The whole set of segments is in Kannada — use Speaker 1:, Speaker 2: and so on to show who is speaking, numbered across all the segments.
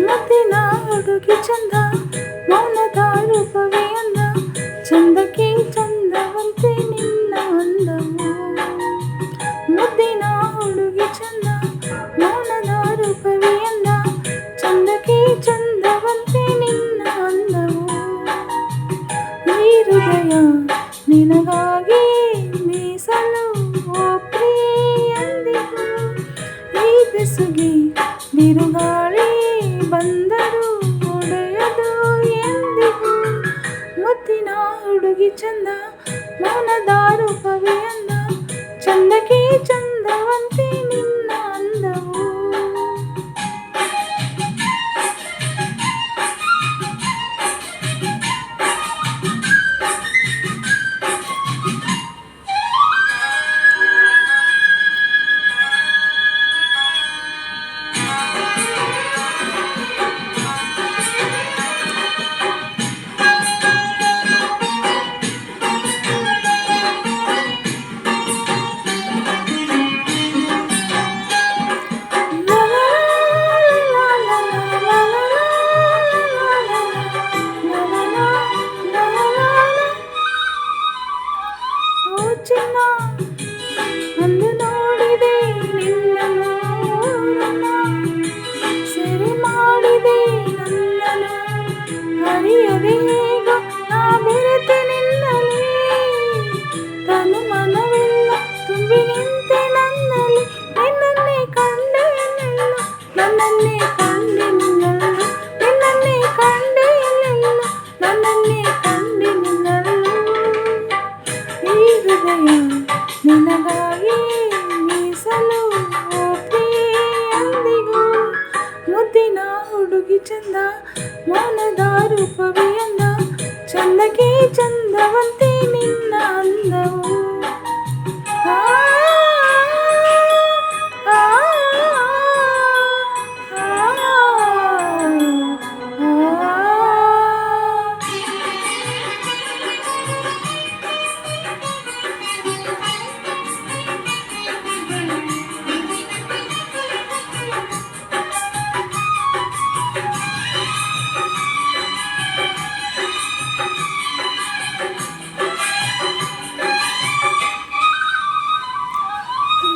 Speaker 1: ಮತ್ತಿನ ಹುಡುಗಿ ಚಂದ, ಮೌನದ ರೂಪವೇ ಅಂದ, ಚಂದಕ್ಕೆ ಚಂದವಂತೆ ನಿನ್ನ ಅಂದವು. ಮುದ್ದಿನ ಹುಡುಗಿ ಚಂದ, ಮೌನದ ರೂಪವೇ ಅಂದ, ಚಂದಕ್ಕೆ ಚಂದವಂತೆ ನಿನ್ನ ಅಂದವು. ಈ ಹೃದಯ ನಿನಗಾಗಿ ಮೀಸಲು ಓ ಪ್ರಿಯಂದಿಗೂ, ಈ ಬೆಸುಗೆ ಬಿರುಗಾಳಿ ಬಂದರು ಒಡೆಯದು ಎಂದಿಗೂ. ಮುತ್ತಿನ ಹುಡುಗಿ ಚಂದ, ಮೌನದ ರೂಪವೇ ಅಂದ, ಚಂದಕ್ಕೆ ಚಂದವಂತೆ ನಿನ್ನ ಅಂದವು. ಚಿನ್ನ ಅಂದು ನೋಡಿದೆ ನಿನ್ನನು, ಸೆರೆ ಮಾಡಿದೆ ನನ್ನನು, ಹರಿಯದೆ ಹೇಗೋ ನಾ ಬೆರೆತೆ ನಿನ್ನಲ್ಲಿ, ತನು ಮನವೆಲ್ಲ ತುಂಬಿ ನಿಂತೆ ನನ್ನಲ್ಲಿ, ನಿನ್ನನ್ನೇ ಕಂಡೆ ಎಲ್ಲೆಲ್ಲ, ನನ್ನನ್ನೇ ಕಂಡೆ ನಿನ್ನಲ್ಲ, ನಿನ್ನನ್ನೇ ಕಂಡೆ ಎಲ್ಲೆಲ್ಲ, ನನ್ನನ್ನೇ ಕಂಡೆ ನಿನ್ನಲ್ಲ. ಈ ಹೃದಯ ನಿನಗಾಗಿ ಮೀಸಲು ಓ ಪ್ರಿಯಂದಿಗೂ, ಮುದ್ದಿನ ಹುಡುಗಿ ಚಂದ, ಮೌನದ ರೂಪವೇ ಅಂದ, ಚಂದಕ್ಕೆ ಚಂದವಂತೆ ನಿನ್ನ ಅಂದವು. ಆ ಆ, ಆ,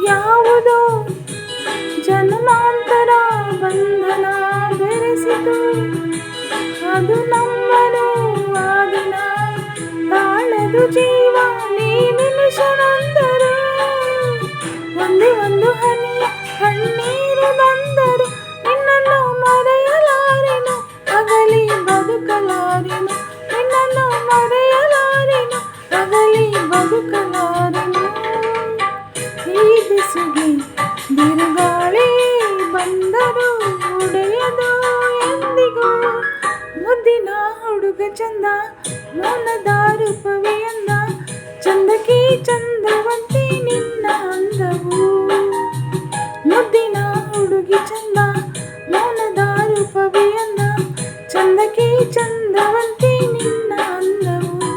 Speaker 1: ಯಾವುದೋ ಜನ್ಮಾಂತರ ಬಂಧನ ಬೆರೆಸಿತು, ಅದು ನಮ್ಮನು ಆ ದಿನ, ತಾಳದು ಜೀವ ನೀ ನಿಮಿಷನಂದರು, ಒಂದೇ ಒಂದು ಹನಿಯ ಕಣ್ಣೀರು ಬಂದರು, ನಿನ್ನನ್ನು ಮರೆಯಲಾರೆನು, ಅಗಲಿ ಬದುಕಲಾರೆನು, ನಿನ್ನನ್ನು ಮರೆಯಲಾರೆನು, ಅಗಲಿ ಬದುಕಲಾರೆನು. ಈ ಬೆಸುಗೆ ಬಿರುಗಾಳಿ ಬಂದರು ಒಡೆಯದು ಎಂದಿಗೂ, ಮುದ್ದಿನ ಹುಡುಗ ಚಂದ, ಮೌನದ ರೂಪವೇ ಅಂದ, ಚಂದಕ್ಕೆ ಚಂದವಂತೆ ನಿನ್ನ ಅಂದವು. ಮುದ್ದಿನ ಹುಡುಗಿ ಚಂದ, ಮೌನದ ರೂಪವೇ ಅಂದ, ಚಂದಕ್ಕೆ ಚಂದವಂತೆ ನಿನ್ನ ಅಂದವು.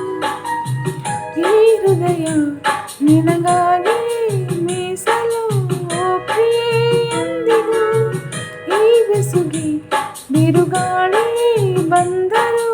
Speaker 1: ಈ ಹೃದಯ ನಿನಗಾಗಿ ಮೀಸಲು ಓ ಪ್ರಿಯಂದಿಗೂ, ಈ ಬೆಸುಗೆ ಬಿರುಗಾಳಿ ಬಂದರು